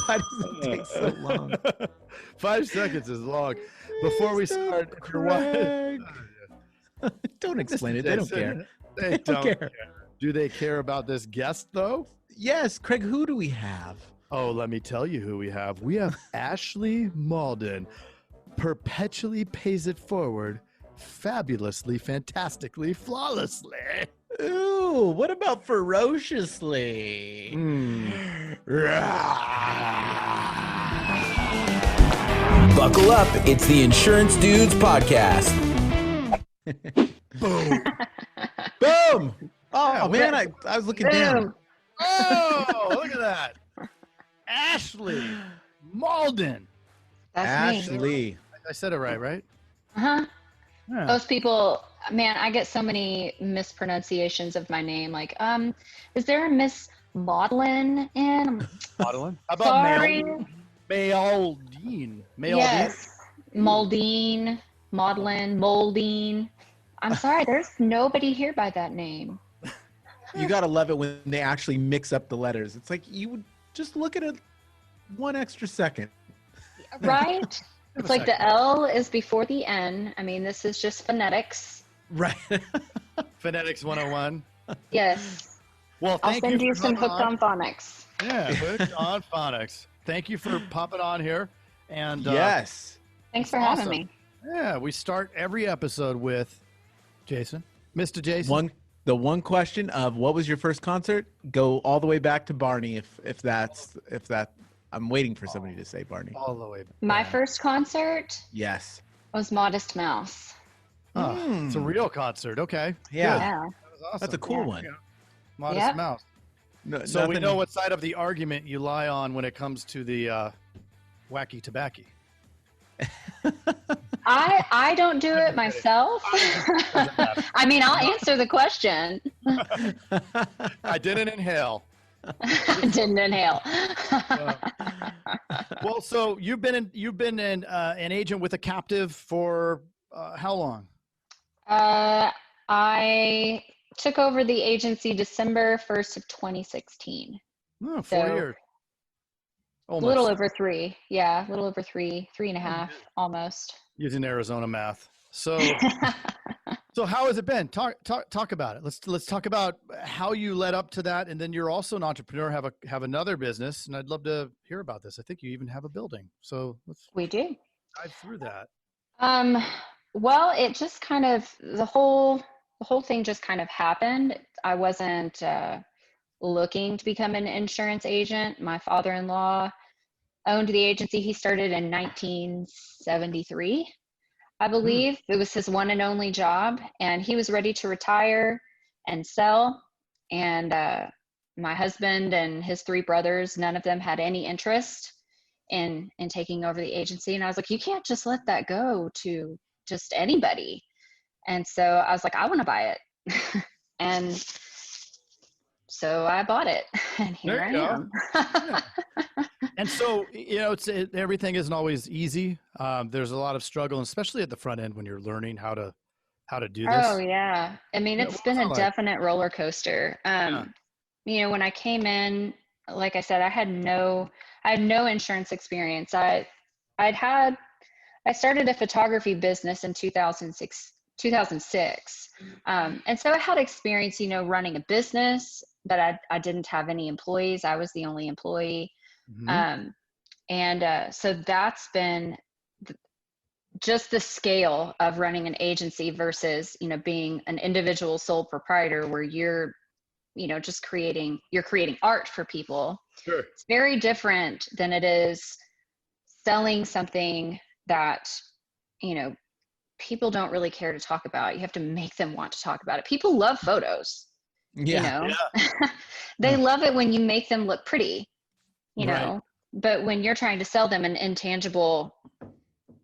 Why does it take so long? 5 seconds is long. Before we start, if you're watching, don't explain it. They don't care. They don't care. Do they care about this guest, though? Yes, Craig, who do we have? Oh, let me tell you who we have. We have Ashley Mauldin. Perpetually pays it forward, fabulously, fantastically, flawlessly. Ooh, what about ferociously? Buckle up. It's the Insurance Dudes podcast. Boom. Boom. Oh, man, I was looking down. Oh, look at that. Ashley Mauldin. That's me. Ashley. I said it right? Uh-huh. Yeah. Those people, man, I get so many mispronunciations of my name. Like, is there a Miss Mauldin in? Mauldin? How about Sorry. Mauldin? Yes. Mauldin, Mauldin. I'm sorry, there's nobody here by that name. You got to love it when they actually mix up the letters. It's like you would just look at it 1 extra second. Right? It's like the L is before the N. I mean, this is just phonetics. Right. Phonetics 101. Yes. Well, I'll send you some hooked on phonics. Yeah, hooked on phonics. Thank you for popping on here. And yes. Thanks for having me. Yeah, we start every episode with Jason. Mr. Jason. The one question of what was your first concert? Go all the way back to Barney if that I'm waiting for somebody to say Barney. All the way back. My first concert Yes. was Modest Mouse. Oh, it's a real concert. Okay. Yeah. Yeah. That was awesome. That's a cool one. Yeah. Modest Mouse. No, So we know what side of the argument you lie on when it comes to the wacky tobacco. I don't do it myself. I mean, I'll answer the question. I didn't inhale. I didn't inhale. Well, so you've been an agent with a captive for how long? I took over the agency December 1st of 2016. Oh, 4 years. Almost. A little over 3. Yeah, a little over 3 and a half, almost. Using Arizona math. So, so how has it been? Talk about it. Let's talk about how you led up to that, and then you're also an entrepreneur, have another business, and I'd love to hear about this. I think you even have a building. So We do. dive through that. Well, it just kind of the whole thing just kind of happened. I wasn't looking to become an insurance agent. My father-in-law owned the agency. He started in 1973, I believe. It was his one and only job, and he was ready to retire and sell. And my husband and his 3 brothers, none of them had any interest in taking over the agency. And I was like, you can't just let that go to just anybody. And so I was like, I want to buy it. And so I bought it, and here I am. Yeah. And so, everything isn't always easy. There's a lot of struggle, especially at the front end when you're learning how to do this. Oh yeah. I mean, it's been a definite roller coaster. When I came in, like I said, I had no insurance experience. I started a photography business in 2006. And so I had experience, running a business, but I didn't have any employees. I was the only employee. Mm-hmm. So that's been just the scale of running an agency versus, being an individual sole proprietor where you're, just creating art for people. Sure. It's very different than it is selling something that, people don't really care to talk about. You have to make them want to talk about it. People love photos. Yeah. They love it when you make them look pretty, Right. know, but when you're trying to sell them an intangible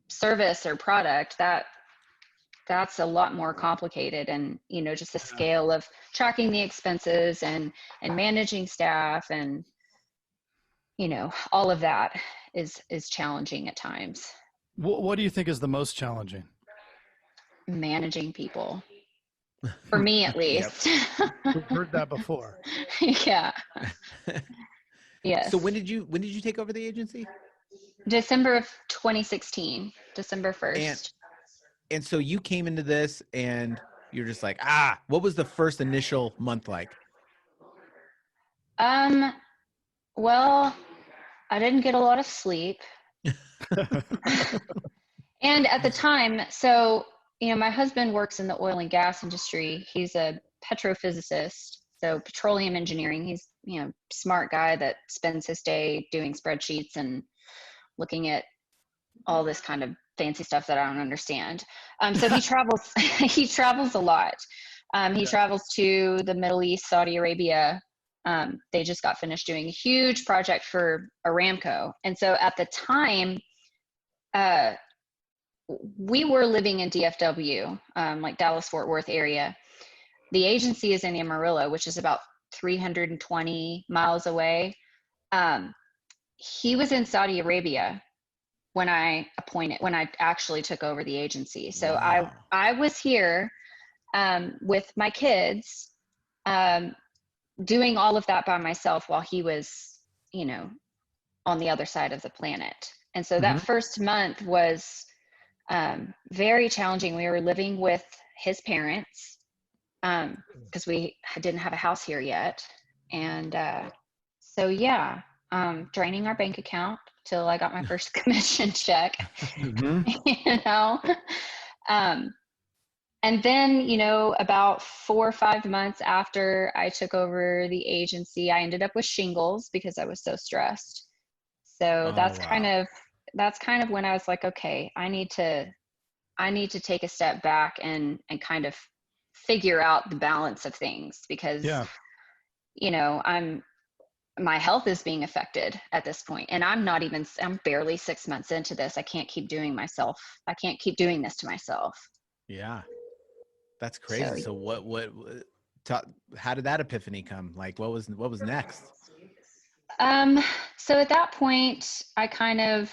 service or product, that's a lot more complicated. And, just the scale of tracking the expenses and managing staff and, all of that is challenging at times. What do you think is the most challenging? Managing people. For me, at least. We've heard that before. Yeah. Yes. So when did you take over the agency? December of 2016, December And 1st. and so you came into this and you're just like, what was the first initial month like? Well, I didn't get a lot of sleep. And at the time, so, my husband works in the oil and gas industry. He's a petrophysicist, so petroleum engineering. He's, smart guy that spends his day doing spreadsheets and looking at all this kind of fancy stuff that I don't understand. So he travels, he travels a lot. He travels to the Middle East, Saudi Arabia. They just got finished doing a huge project for Aramco. And so at the time, we were living in DFW, like Dallas, Fort Worth area. The agency is in Amarillo, which is about 320 miles away. He was in Saudi Arabia when I actually took over the agency. So Wow. I was here with my kids, doing all of that by myself while he was, on the other side of the planet. And so that first month was very challenging. We were living with his parents because we didn't have a house here yet. And so, yeah, draining our bank account till I got my first commission check, and then, about 4 or 5 months after I took over the agency, I ended up with shingles because I was so stressed. So that's kind of when I was like, okay, I need to take a step back and kind of figure out the balance of things because, my health is being affected at this point, and I'm barely 6 months into this. I can't keep doing this to myself. Yeah. That's crazy. So how did that epiphany come? Like what was next? So at that point, I kind of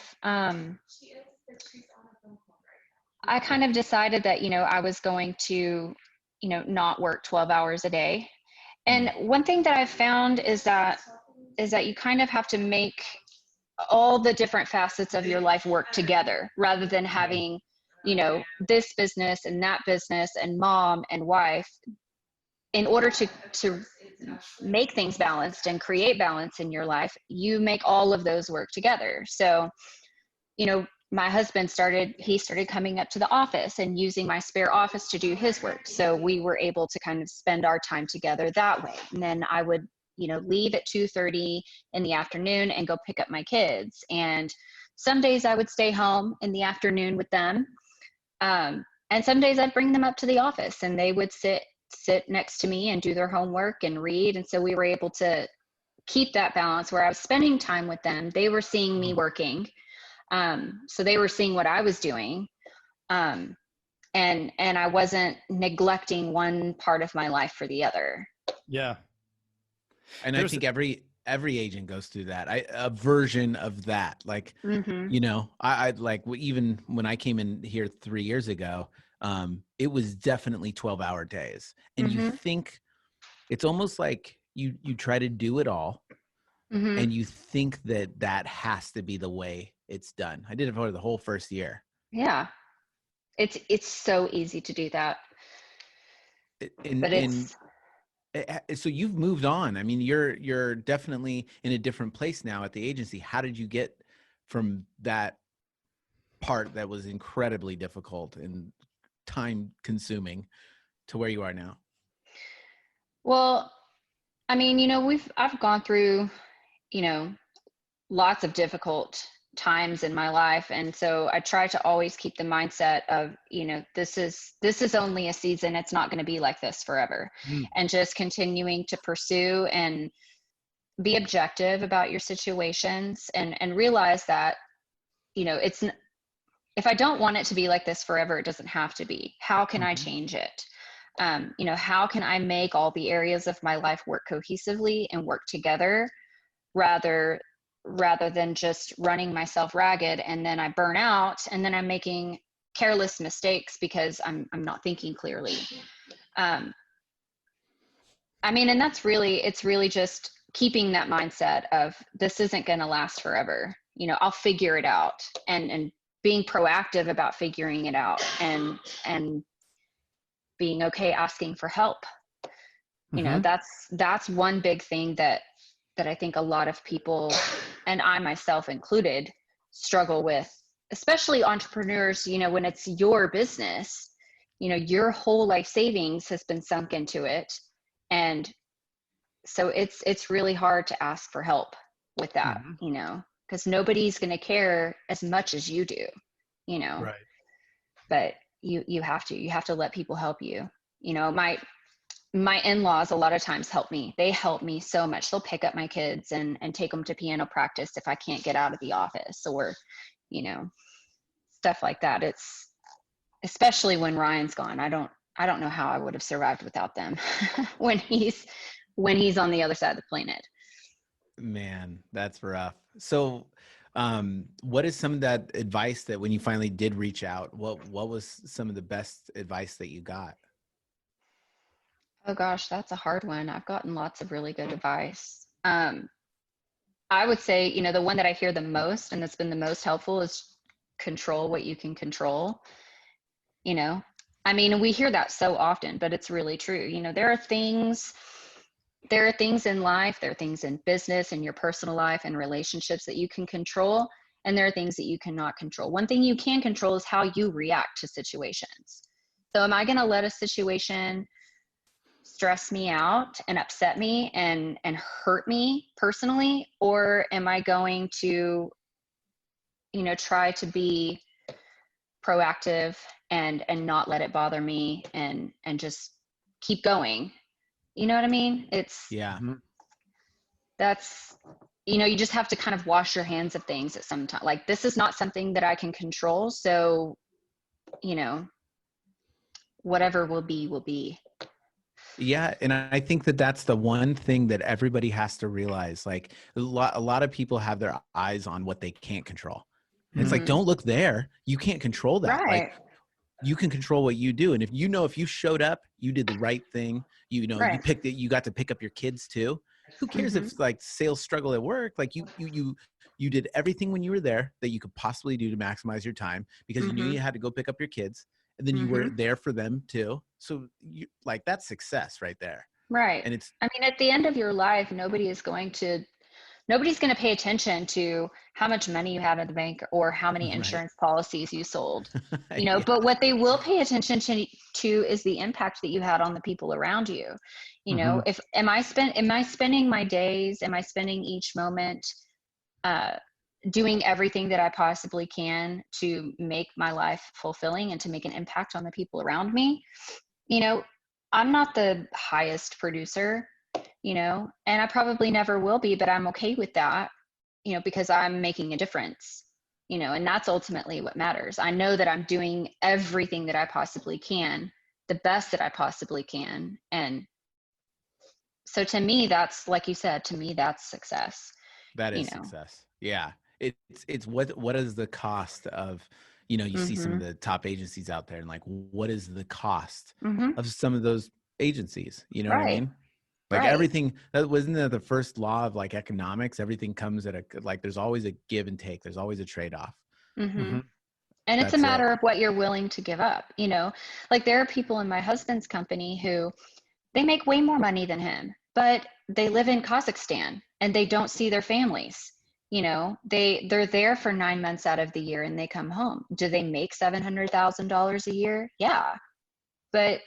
decided that, I was going to, not work 12 hours a day. And one thing that I've found is that you kind of have to make all the different facets of your life work together rather than having, this business and that business and mom and wife. In order to make things balanced and create balance in your life, you make all of those work together. So, my husband started coming up to the office and using my spare office to do his work. So we were able to kind of spend our time together that way. And then I would, leave at 2:30 in the afternoon and go pick up my kids. And some days I would stay home in the afternoon with them. And some days I'd bring them up to the office and they would sit next to me and do their homework and read. And so we were able to keep that balance where I was spending time with them. They were seeing me working. So they were seeing what I was doing. And I wasn't neglecting one part of my life for the other. Yeah. And I think every agent goes through that. A version of that. Like, I like even when I came in here 3 years ago, it was definitely 12-hour days. And you think it's almost like you try to do it all and you think that has to be the way it's done. I did it for the whole first year. Yeah. It's so easy to do that. So you've moved on. I mean, you're definitely in a different place now at the agency. How did you get from that part that was incredibly difficult and time consuming to where you are now? Well, I mean, I've gone through, lots of difficult times in my life. And so I try to always keep the mindset of, this is only a season. It's not going to be like this forever. And just continuing to pursue and be objective about your situations and realize that, if I don't want it to be like this forever, it doesn't have to be. How can I change it? How can I make all the areas of my life work cohesively and work together rather than just running myself ragged and then I burn out and then I'm making careless mistakes because I'm not thinking clearly. I mean, and it's really just keeping that mindset of this isn't going to last forever. You know, I'll figure it out, and being proactive about figuring it out, and being okay asking for help. You know, that's one big thing that I think a lot of people, and I myself included, struggle with, especially entrepreneurs. You know, when it's your business, you know, your whole life savings has been sunk into it. And so it's really hard to ask for help with that, you know, because nobody's going to care as much as you do, you know. Right. But you have to let people help you. You know, my in-laws a lot of times help me. They help me so much. They'll pick up my kids and take them to piano practice if I can't get out of the office, or, you know, stuff like that. It's, especially when Ryan's gone, I don't know how I would have survived without them when he's on the other side of the planet. Man, that's rough. So, what is some of that advice that when you finally did reach out, what was some of the best advice that you got? Oh gosh, that's a hard one. I've gotten lots of really good advice. I would say, you know, the one that I hear the most and that's been the most helpful is control what you can control. You know, I mean, we hear that so often, but it's really true. You know, there are things in life, there are things in business and your personal life and relationships that you can control, and there are things that you cannot control. One thing you can control is how you react to situations. So am I going to let a situation stress me out and upset me and hurt me personally, or am I going to, you know, try to be proactive and not let it bother me and just keep going? You know what I mean? It's, that's, you know, you just have to kind of wash your hands of things at some time. Like, this is not something that I can control. So, you know, whatever will be, will be. Yeah. And I think that that's the one thing that everybody has to realize. Like, a lot of people have their eyes on what they can't control. And it's like, don't look there. You can't control that. Right. Like, you can control what you do. And if you showed up, you did the right thing, you know, you picked it, you got to pick up your kids too. Who cares if like sales struggle at work? Like you did everything when you were there that you could possibly do to maximize your time, because you knew you had to go pick up your kids, and then you were there for them too. So you, like, that's success right there. Right. And it's, I mean, at the end of your life, nobody's going to pay attention to how much money you have at the bank or how many insurance policies you sold, you know, but what they will pay attention to is the impact that you had on the people around you. You know, am I spending my days, am I spending each moment, doing everything that I possibly can to make my life fulfilling and to make an impact on the people around me? You know, I'm not the highest producer, you know, and I probably never will be, but I'm okay with that, you know, because I'm making a difference, you know, and that's ultimately what matters. I know that I'm doing everything that I possibly can, the best that I possibly can. And so to me, that's, like you said, to me, that's success. that is success. Yeah. It's what is the cost of, you know, you see some of the top agencies out there, and like, what is the cost of some of those agencies? You know what I mean? Like everything, that wasn't that the first law of like economics, everything comes at like, there's always a give and take. There's always a trade-off. And it's a matter of what you're willing to give up. You know, like, there are people in my husband's company who, they make way more money than him, but they live in Kazakhstan and they don't see their families. You know, they're there for 9 months out of the year and they come home. Do they make $700,000 a year? Yeah. But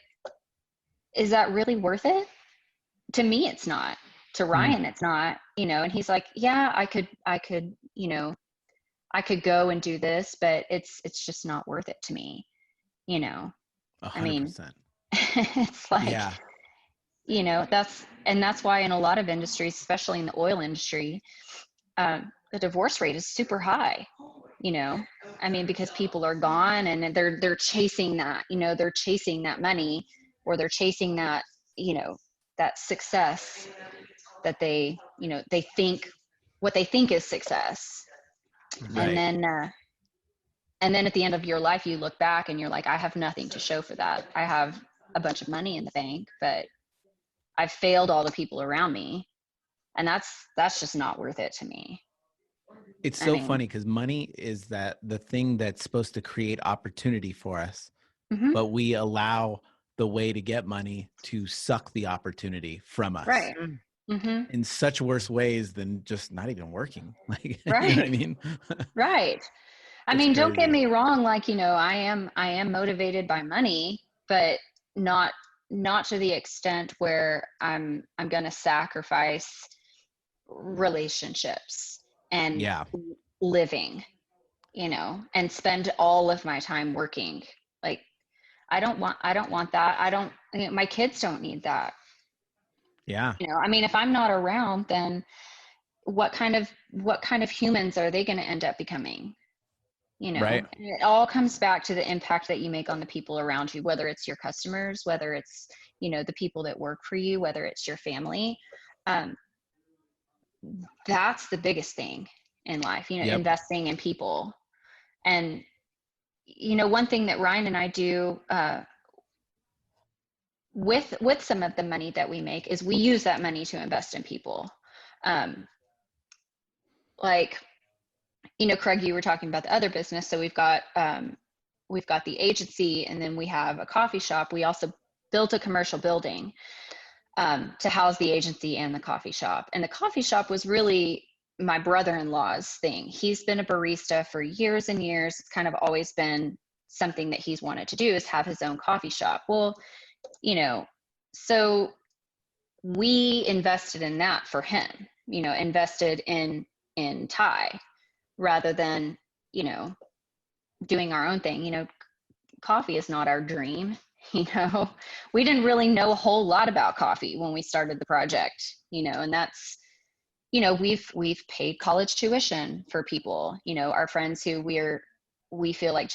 is that really worth it? To me, it's not. To Ryan, it's not, you know, and he's like, yeah, I could, you know, I could go and do this, but it's just not worth it to me. You know, 100%. I mean, it's like, you know, that's why in a lot of industries, especially in the oil industry, the divorce rate is super high, you know, I mean, because people are gone and they're chasing that, you know, they're chasing that money, or they're chasing that, you know, that success that they, you know, they think what they think is success. And then at the end of your life, you look back and you're like, I have nothing to show for that. I have a bunch of money in the bank, but I've failed all the people around me And that's just not worth it to me. It's so funny because money is the thing that's supposed to create opportunity for us, but we allow the way to get money to suck the opportunity from us. Right. In such worse ways than just not even working. Like, right. You know what I mean? Right. I mean, don't get me wrong. Like, I am motivated by money, but not to the extent where I'm going to sacrifice relationships and living, and spend all of my time working. Like, I don't want that. My kids don't need that. Yeah. I mean, if I'm not around, then what kind of humans are they going to end up becoming? Right. And it all comes back to the impact that you make on the people around you, whether it's your customers, whether it's, the people that work for you, whether it's your family. That's the biggest thing in life, investing in people. And, one thing that Ryan and I do, with some of the money that we make is we use that money to invest in people. Like, Craig, you were talking about the other business. So we've got the agency, and then we have a coffee shop. We also built a commercial building to house the agency and the coffee shop. And the coffee shop was really my brother-in-law's thing. He's been a barista for years and years. It's kind of always been something that he's wanted to do, is have his own coffee shop. Well, so we invested in that for him, invested in Ty rather than, doing our own thing. Coffee is not our dream. We didn't really know a whole lot about coffee when we started the project, and that's, we've paid college tuition for people, our friends who we feel like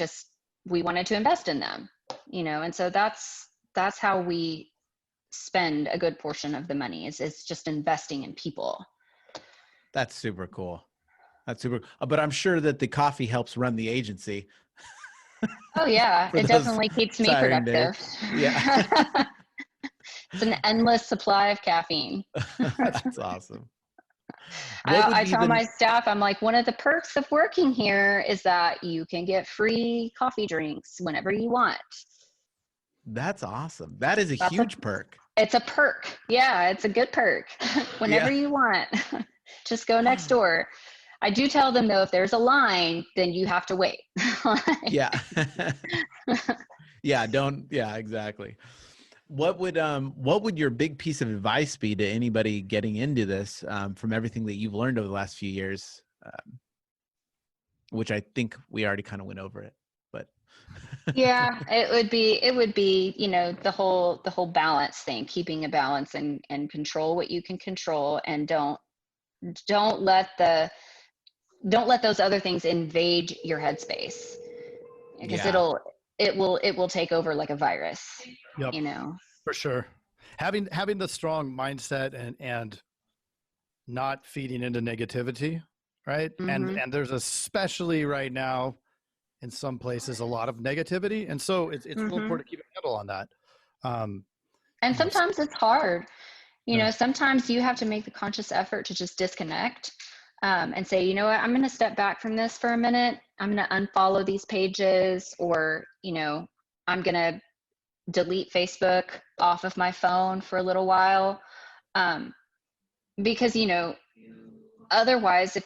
we wanted to invest in them, and so that's how we spend a good portion of the money is just investing in people. That's super cool. But I'm sure that the coffee helps run the agency. Oh yeah, it definitely keeps me productive. Yeah. It's an endless supply of caffeine. That's awesome. I tell my staff, I'm like, one of the perks of working here is that you can get free coffee drinks whenever you want. That's awesome. That is a huge perk. It's a perk. Yeah, it's a good perk. Whenever you want, just go next door. I do tell them though, if there's a line, then you have to wait. Yeah. Yeah, exactly. What would your big piece of advice be to anybody getting into this, from everything that you've learned over the last few years? Which I think we already kind of went over it, but. Yeah, it would be, the whole balance thing, keeping a balance and control what you can control, and don't let those other things invade your headspace, because it will take over like a virus. Yep, for sure. Having the strong mindset and not feeding into negativity, right? Mm-hmm. And there's, especially right now in some places, a lot of negativity, and so it's real important to keep a handle on that. And sometimes it's hard. Sometimes you have to make the conscious effort to just disconnect. And say, you know what, I'm going to step back from this for a minute. I'm going to unfollow these pages, or, I'm going to delete Facebook off of my phone for a little while. Because, otherwise,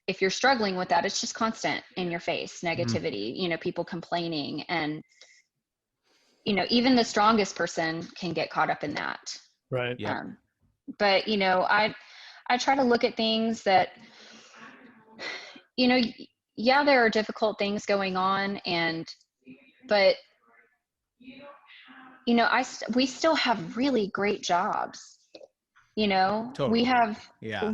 if you're struggling with that, it's just constant in your face, negativity, people complaining, and, even the strongest person can get caught up in that. Right. Yeah. But, I try to look at things that, there are difficult things going on, but we still have really great jobs. Totally.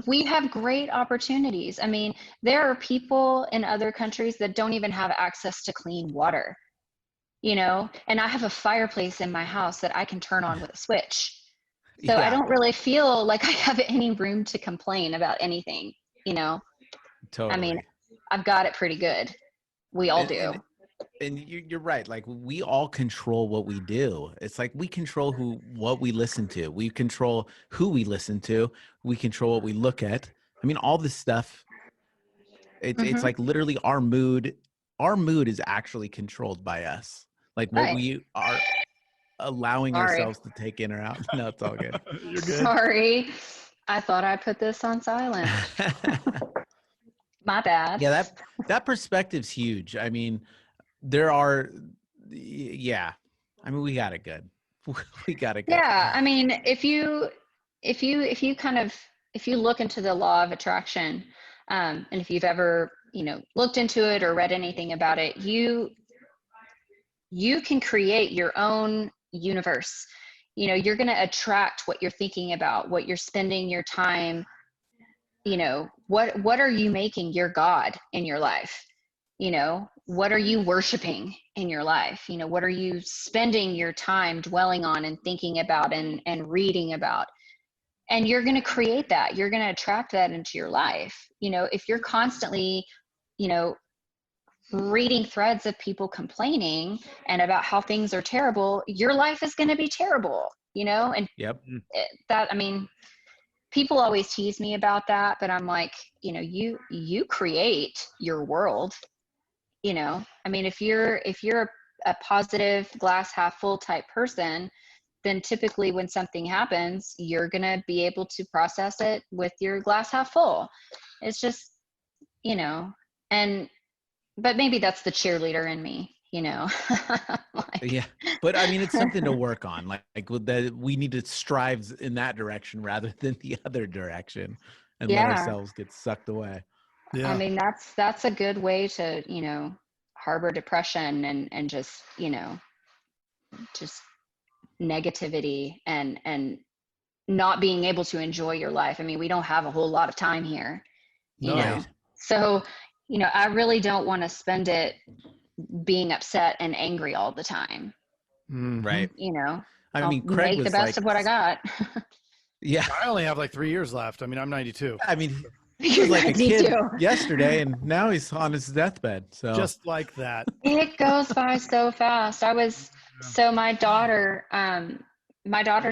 we have great opportunities. I mean, there are people in other countries that don't even have access to clean water, and I have a fireplace in my house that I can turn on with a switch. So I don't really feel like I have any room to complain about anything, Totally. I mean, I've got it pretty good. We all do. and you're right. Like we all control what we do. It's like we control what we listen to. We control who we listen to. We control what we look at. I mean, all this stuff. It's like literally our mood. Our mood is actually controlled by us. Like what we are allowing ourselves to take in or out. No, it's all good. You're good. Sorry, I thought I put this on silent. My bad. Yeah, that perspective's huge. I mean, yeah. I mean, we got it good. We got it good. Yeah, I mean, if you look into the law of attraction, and if you've ever, looked into it or read anything about it, you can create your own universe. You're going to attract what you're thinking about, what you're spending your time. What are you making your God in your life? What are you worshiping in your life? What are you spending your time dwelling on and thinking about and reading about? And you're going to create that. You're going to attract that into your life. If you're constantly, reading threads of people complaining and about how things are terrible, your life is going to be terrible, and yep. People always tease me about that, but I'm like, you create your world. If you're a positive glass half full type person, then typically when something happens, you're going to be able to process it with your glass half full. It's just, but maybe that's the cheerleader in me, Yeah. But I mean, it's something to work on. Like that we need to strive in that direction rather than the other direction and let ourselves get sucked away. Yeah. I mean, that's a good way to, harbor depression and just, just negativity and not being able to enjoy your life. I mean, we don't have a whole lot of time here, you know? So, I really don't want to spend it being upset and angry all the time. Right. I mean, Craig make the best of what I got. Yeah. I only have like 3 years left. I mean, I'm 92. I mean, he was like a kid yesterday, and now he's on his deathbed. So just like that. It goes by so fast. So my daughter's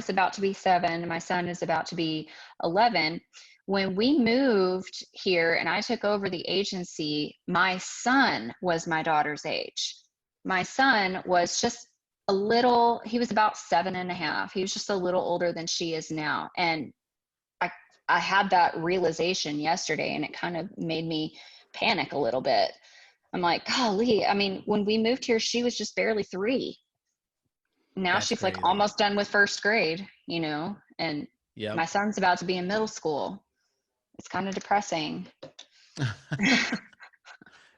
about to be 7. My son is about to be 11. When we moved here and I took over the agency, my son was my daughter's age. My son was just he was about 7.5. He was just a little older than she is now. And I had that realization yesterday, and it kind of made me panic a little bit. I'm like, golly, I mean, when we moved here, she was just barely 3. Now That's she's crazy. like almost done with first grade, and my son's about to be in middle school. It's kind of depressing.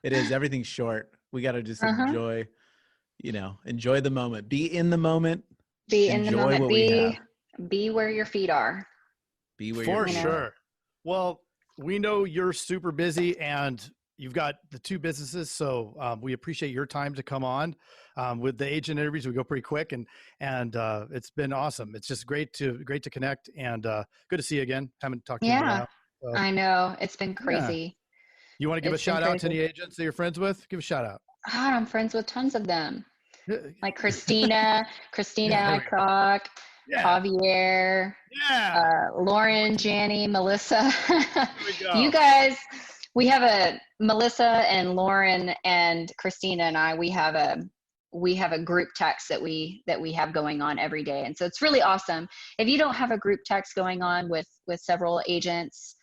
It is. Everything's short. We got to just enjoy the moment. Be in the moment. Be in the moment. Be where your feet are. Be where For sure. Well, we know you're super busy and you've got the 2 businesses. So we appreciate your time to come on with the agent interviews. We go pretty quick and it's been awesome. It's just great to connect and good to see you again. Haven't talked to you in a while. So, I know. It's been crazy. Yeah. You want to give a shout out to any agents that you're friends with? Give a shout out. God, I'm friends with tons of them. Like Christina Aycock, Javier, Lauren, Janny, Melissa. You guys, we have Melissa and Lauren and Christina and I, we have a group text that we have going on every day. And so it's really awesome. If you don't have a group text going on with several agents,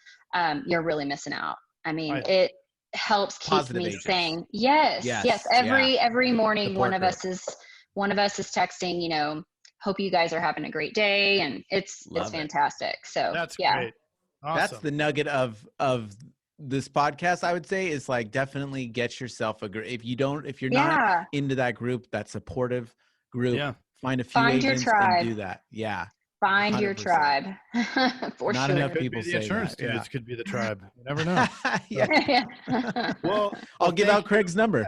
you're really missing out. I mean, it helps keep me sane. Yes. Every morning, one of us is texting, hope you guys are having a great day. And it's fantastic. So that's great. Awesome. That's the nugget of this podcast, I would say, is like definitely get yourself a group. If you're not into that group, that supportive group, find a few agents and do that. Yeah. Find 100%. Your tribe. For not sure. enough people say insurance that. This could be the tribe. You never know. Well, I'll give out Craig's number.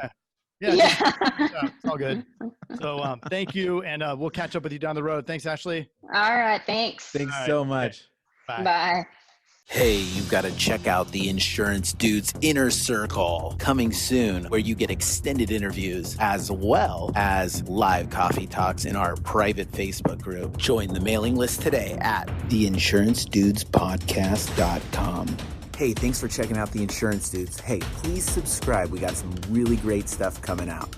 It's all good. So thank you, and we'll catch up with you down the road. Thanks, Ashley. All right, thanks. Thanks so much. Bye. Bye. Hey, you've got to check out the Insurance Dudes Inner Circle coming soon, where you get extended interviews as well as live coffee talks in our private Facebook group. Join the mailing list today at theinsurancedudespodcast.com. Hey, thanks for checking out the Insurance Dudes. Hey, please subscribe. We got some really great stuff coming out.